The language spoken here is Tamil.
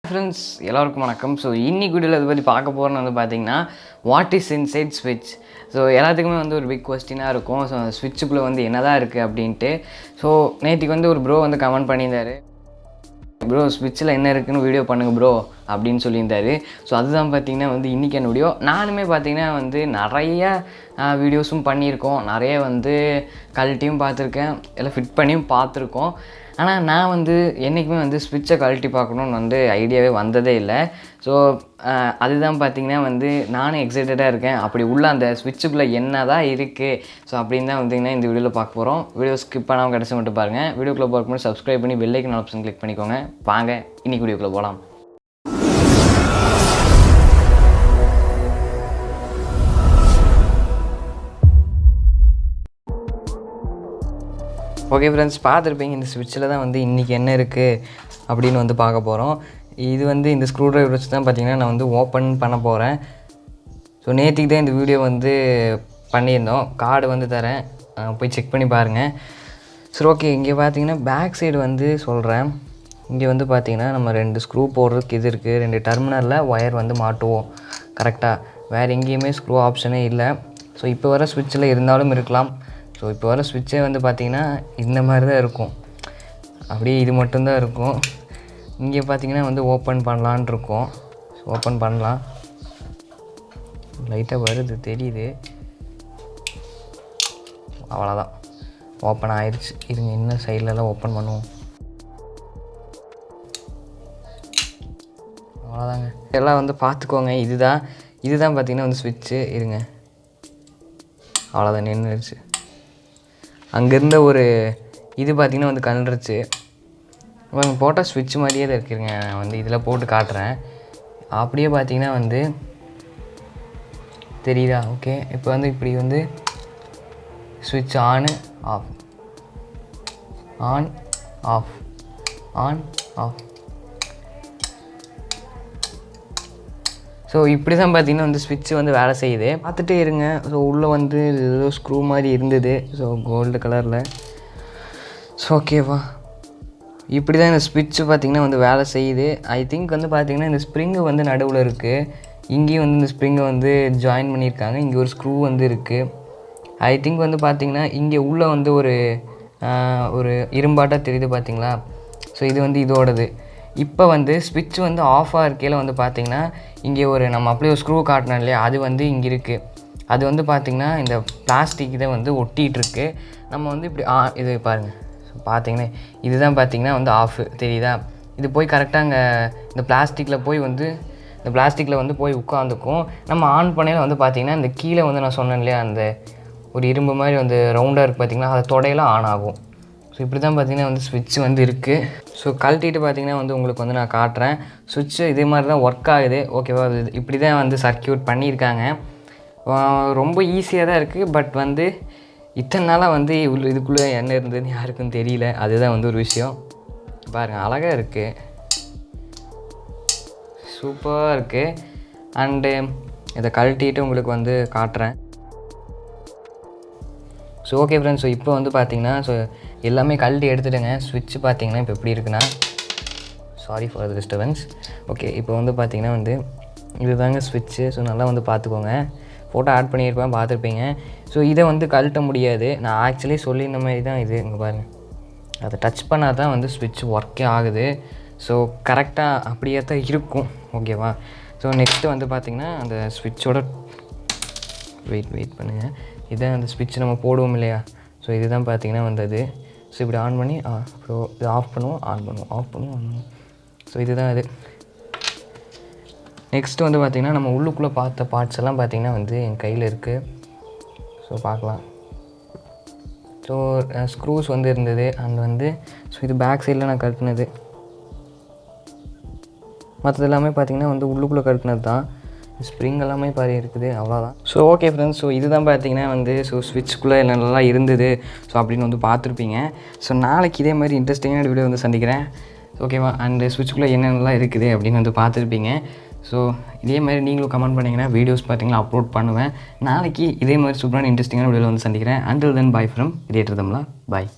ஃப்ரெண்ட்ஸ் எல்லாருக்கும் வணக்கம். ஸோ இன்னைக்கு வீடியோவில் இதை பற்றி பார்க்க போகிறோன்னு வந்து பார்த்தீங்கன்னா வாட் இஸ் இன்சைட் ஸ்விட்ச். ஸோ எல்லாத்துக்குமே வந்து ஒரு பிக் கொஸ்டினாக இருக்கும். ஸோ ஸ்விட்சுக்குள்ளே வந்து என்ன தான் இருக்குது அப்படின்ட்டு. ஸோ நேற்றுக்கு வந்து ஒரு ப்ரோ வந்து கமெண்ட் பண்ணியிருந்தார், ப்ரோ ஸ்விட்சில் என்ன இருக்குதுன்னு வீடியோ பண்ணுங்கள் ப்ரோ அப்படின்னு சொல்லியிருந்தார். ஸோ அதுதான் பார்த்திங்கன்னா வந்து இன்றைக்கான வீடியோ. நானுமே பார்த்திங்கன்னா வந்து நிறைய வீடியோஸும் பண்ணியிருக்கோம், நிறைய வந்து கழட்டியும் பார்த்துருக்கேன், எல்லாம் ஃபிட் பண்ணியும் பார்த்துருக்கோம். ஆனால் நான் வந்து என்றைக்குமே வந்து ஸ்விட்சை கழட்டி பார்க்கணுன்னு வந்து ஐடியாவே வந்ததே இல்லை. ஸோ அதுதான் பார்த்திங்கன்னா வந்து நானும் எக்ஸைட்டடாக இருக்கேன். அப்படி உள்ள அந்த ஸ்விட்சுக்குள்ளே என்ன தான் இருக்குது ஸோ அப்படின்னு தான் வந்திங்கன்னா இந்த வீடியோவில் பார்க்க போகிறோம். வீடியோ ஸ்கிப் பண்ணாமல் கடைசி மட்டும் பாருங்கள். வீடியோக்குள்ளே பார்க்கும்போது சப்ஸ்கிரைப் பண்ணி பெல் ஐக்கான் ஆப்ஷன் கிளிக் பண்ணிக்கோங்க. வாங்க இன்றைக்கி வீடியோக்குள்ளே போகலாம். ஓகே ஃப்ரெண்ட்ஸ், பார்த்துருப்பீங்க இந்த ஸ்விட்சில் தான் வந்து இன்றைக்கி என்ன இருக்குது அப்படின்னு வந்து பார்க்க போகிறோம். இது வந்து இந்த ஸ்க்ரூ ட்ரைவர் வச்சு தான் பார்த்திங்கன்னா நான் வந்து ஓப்பன் பண்ண போகிறேன். ஸோ நேற்றுக்கு தான் இந்த வீடியோ வந்து பண்ணியிருந்தோம், கார்டு வந்து தரேன், போய் செக் பண்ணி பாருங்கள். சரி ஓகே, இங்கே பார்த்தீங்கன்னா பேக் சைடு வந்து சொல்கிறேன். இங்கே வந்து பார்த்திங்கன்னா நம்ம 2 ஸ்க்ரூ போடுறதுக்கு இது இருக்குது, 2 டெர்மினலில் ஒயர் வந்து மாட்டுவோம் கரெக்டாக. வேறு எங்கேயுமே ஸ்க்ரூ ஆப்ஷனே இல்லை. ஸோ இப்போ வர ஸ்விட்சில் இருந்தாலும் இருக்கலாம். ஸோ இப்போ வர ஸ்விட்சே வந்து பார்த்திங்கன்னா இந்த மாதிரி தான் இருக்கும், அப்படியே இது மட்டும்தான் இருக்கும். இங்கே பார்த்திங்கன்னா வந்து ஓப்பன் பண்ணலான் இருக்கோம். ஸோ ஓப்பன் பண்ணலாம், லைட்டாக வருது தெரியுது, அவ்வளோதான் ஓப்பன் ஆயிடுச்சு. இருங்க இன்னும் சைட்லலாம் ஓப்பன் பண்ணுவோம். அவ்வளோதாங்க, எல்லாம் வந்து பார்த்துக்கோங்க. இதுதான் பார்த்திங்கன்னா வந்து ஸ்விட்சு. இருங்க, அவ்வளோதான் நின்றுடுச்சு. அங்கேருந்த ஒரு இது பார்த்திங்கன்னா வந்து கலண்டுருச்சு. இவங்க போட்டால் ஸ்விட்ச் மாதிரியே தான் இருக்குங்க. நான் வந்து இதில் போட்டு காட்டுறேன். அப்படியே பார்த்திங்கன்னா வந்து தெரியுதா? ஓகே, இப்போ வந்து இப்படி வந்து ஸ்விட்ச் on off, on off, on off. So இப்படி தான் பார்த்திங்கன்னா வந்து ஸ்விட்ச்சு வந்து வேலை செய்யுது. பார்த்துட்டே இருங்க. ஸோ உள்ளே வந்து ஏதோ ஸ்க்ரூ மாதிரி இருந்தது, ஸோ கோல்டு கலரில். ஸோ ஓகேவா, இப்படி தான் இந்த ஸ்விட்ச்சு பார்த்திங்கன்னா வந்து வேலை செய்யுது. ஐ திங்க் வந்து பார்த்திங்கன்னா இந்த ஸ்ப்ரிங்கு வந்து நடுவில் இருக்குது. இங்கேயும் வந்து இந்த ஸ்ப்ரிங்கை வந்து ஜாயின் பண்ணியிருக்காங்க. இங்கே ஒரு ஸ்க்ரூ வந்து இருக்குது. ஐ திங்க் வந்து பார்த்திங்கன்னா இங்கே உள்ளே வந்து ஒரு இரும்பாட்டாக தெரியுது பார்த்திங்களா. ஸோ இது வந்து இதோடது. இப்போ வந்து ஸ்விட்ச் வந்து ஆஃபாக இருக்கையில் வந்து பார்த்திங்கன்னா இங்கே நம்ம அப்படியே ஒரு ஸ்க்ரூ காட்டினோம் இல்லையா, அது வந்து இங்கே இருக்குது. அது வந்து பார்த்திங்கன்னா இந்த பிளாஸ்டிக் இதை வந்து ஒட்டிகிட்ருக்கு. நம்ம வந்து இப்படி இது பாருங்கள், பார்த்திங்கன்னா இதுதான் பார்த்திங்கன்னா வந்து ஆஃபு தெரியுதா. இது போய் கரெக்டாக அங்கே இந்த பிளாஸ்டிக்கில் வந்து போய் உட்காந்துக்கும். நம்ம ஆன் பண்ணையில் வந்து பார்த்திங்கன்னா இந்த கீழே வந்து நான் சொன்னேன் இல்லையா, அந்த ஒரு இரும்பு மாதிரி வந்து ரவுண்டாக இருக்குது பார்த்திங்கன்னா, அதை தொடையெல்லாம் ஆன் ஆகும். ஸோ இப்படி தான் பார்த்திங்கன்னா வந்து ஸ்விட்ச் வந்து இருக்குது. ஸோ கழட்டிட்டு பார்த்திங்கன்னா வந்து உங்களுக்கு வந்து நான் காட்டுறேன். ஸ்விட்ச்சு இதே மாதிரி தான் ஒர்க் ஆகுது. ஓகேவா, இப்படி தான் வந்து சர்க்யூட் பண்ணியிருக்காங்க. ரொம்ப ஈஸியாக தான் இருக்குது. பட் வந்து இத்தனை நாளாக வந்து இதுக்குள்ளே என்ன இருந்ததுன்னு யாருக்கும் தெரியல. அதுதான் வந்து ஒரு விஷயம். பாருங்கள், அழகாக இருக்குது, சூப்பராக இருக்குது. அண்டு இதை கழட்டிட்டு உங்களுக்கு வந்து காட்டுறேன். ஸோ ஓகே ஃப்ரெண்ட்ஸ், ஸோ இப்போ வந்து பார்த்திங்கன்னா ஸோ எல்லாமே கழட்டி எடுத்துடுங்க. ஸ்விட்ச் பார்த்திங்கன்னா இப்போ எப்படி இருக்குன்னா, sorry for the disturbance. Okay, இப்போ வந்து பார்த்திங்கன்னா வந்து இது தாங்க ஸ்விட்ச்சு. ஸோ நல்லா வந்து பார்த்துக்கோங்க. ஃபோட்டோ ஆட் பண்ணியிருப்பேன், பார்த்துருப்பீங்க. ஸோ இதை வந்து கழட்ட முடியாது. நான் ஆக்சுவலி சொல்லியிருந்த மாதிரி தான் இது. இங்கே பாருங்கள், அதை டச் பண்ணால் தான் வந்து ஸ்விட்ச் ஒர்க்கே ஆகுது. ஸோ கரெக்டாக அப்படியே தான் இருக்கும். ஓகேவா. ஸோ நெக்ஸ்ட்டு வந்து பார்த்திங்கன்னா அந்த ஸ்விட்சோட வெயிட் பண்ணுங்கள். இதான் அந்த ஸ்விட்ச் நம்ம போடுவோம் இல்லையா. ஸோ இதுதான் பார்த்திங்கன்னா வந்தது. ஸோ இப்படி ஆன் பண்ணி அப்புறம் இது ஆஃப் பண்ணுவோம், ஆன் பண்ணுவோம், ஆஃப் பண்ணுவோம், ஆன் பண்ணுவோம். ஸோ இதுதான் அது. நெக்ஸ்ட்டு வந்து பார்த்திங்கன்னா நம்ம உள்ளுக்குள்ளே பார்த்த பார்ட்ஸ் எல்லாம் பார்த்திங்கன்னா வந்து என் கையில் இருக்குது. ஸோ பார்க்கலாம். ஸோ ஸ்க்ரூஸ் வந்து இருந்தது அண்ட் வந்து ஸோ இது பேக் சைடில் நான் கழட்டினது. மற்றது எல்லாமே பார்த்திங்கன்னா வந்து உள்ளுக்குள்ளே கழட்டினது தான். ஸ்ப்ரிங் எல்லாமே பாரு இருக்குது, அவ்வளோதான். ஸோ ஓகே ஃப்ரெண்ட்ஸ், ஸோ இதுதான் பார்த்திங்கன்னா வந்து ஸோ ஸ்விட்சுக்குள்ளே என்னெல்லாம் இருந்தது ஸோ அப்படின்னு வந்து பார்த்துருப்பீங்க. ஸோ நாளைக்கு இதே மாதிரி இன்ட்ரெஸ்டிங்கான வீடியோ வந்து சந்திக்கிறேன். ஓகேவா. அண்டு ஸ்விட்சுக்குள்ளே என்னென்னலாம் இருக்குது அப்படின்னு வந்து பார்த்துருப்பீங்க. ஸோ இதே மாதிரி நீங்களும் கமெண்ட் பண்ணிங்கன்னா வீடியோஸ் பார்த்திங்கன்னா அப்லோட் பண்ணுவேன். நாளைக்கு இதே மாதிரி சூப்பரான இன்ட்ரெஸ்டிங்கான வீடியோவில் வந்து சந்திக்கிறேன். Until then by from creator Tamizha. Bye.